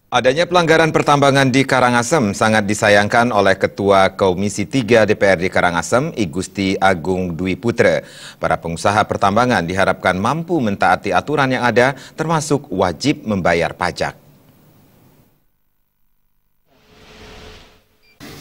Adanya pelanggaran pertambangan di Karangasem sangat disayangkan oleh Ketua Komisi 3 DPRD Karangasem, I Gusti Agung Dwi Putra. Para pengusaha pertambangan diharapkan mampu mentaati aturan yang ada, termasuk wajib membayar pajak.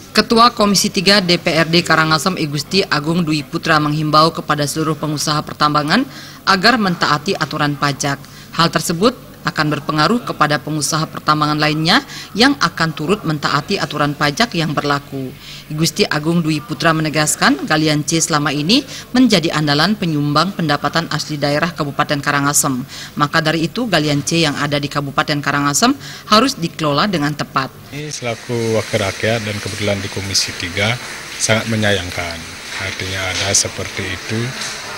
Ketua Komisi 3 DPRD Karangasem I Gusti Agung Dwi Putra menghimbau kepada seluruh pengusaha pertambangan agar mentaati aturan pajak. Hal tersebut akan berpengaruh kepada pengusaha pertambangan lainnya yang akan turut mentaati aturan pajak yang berlaku. I Gusti Agung Dwi Putra menegaskan galian C selama ini menjadi andalan penyumbang pendapatan asli daerah Kabupaten Karangasem. Maka dari itu galian C yang ada di Kabupaten Karangasem harus dikelola dengan tepat. Ini selaku wakil rakyat dan kebetulan di Komisi 3 sangat menyayangkan. Artinya ada seperti itu.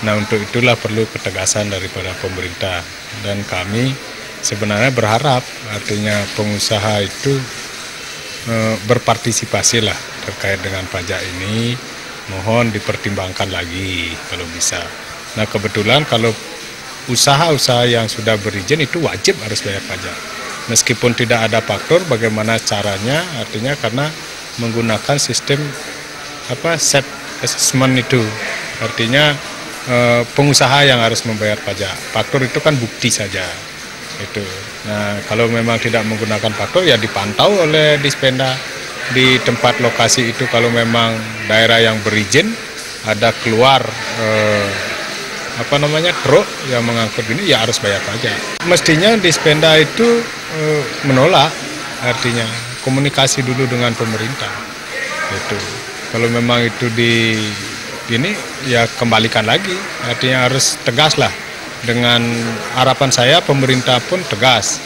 Nah, untuk itulah perlu ketegasan daripada pemerintah, dan kami sebenarnya berharap artinya pengusaha itu berpartisipasi lah terkait dengan pajak ini. Mohon dipertimbangkan lagi kalau bisa. Nah, kebetulan kalau usaha-usaha yang sudah berizin itu wajib harus bayar pajak. Meskipun tidak ada faktor, bagaimana caranya? Artinya karena menggunakan sistem set assessment itu. Artinya pengusaha yang harus membayar pajak. Faktor itu kan bukti saja. Itu. Nah, kalau memang tidak menggunakan faktor ya dipantau oleh Dispenda di tempat lokasi itu. Kalau memang daerah yang berizin ada keluar truk yang mengangkut ini ya harus bayar pajak. Mestinya Dispenda itu menolak, artinya komunikasi dulu dengan pemerintah. Itu. Kalau memang itu ini ya kembalikan lagi, artinya harus tegas lah. Dengan harapan saya pemerintah pun tegas,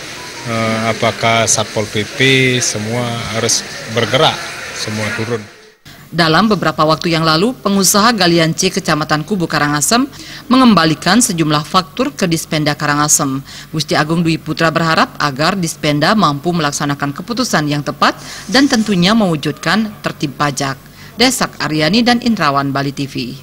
apakah Satpol PP semua harus bergerak, semua turun. Dalam beberapa waktu yang lalu, pengusaha galian C Kecamatan Kubu Karangasem mengembalikan sejumlah faktur ke Dispenda Karangasem. Gusti Agung Dwi Putra berharap agar Dispenda mampu melaksanakan keputusan yang tepat dan tentunya mewujudkan tertib pajak. Desak Aryani dan Indrawan, Bali TV.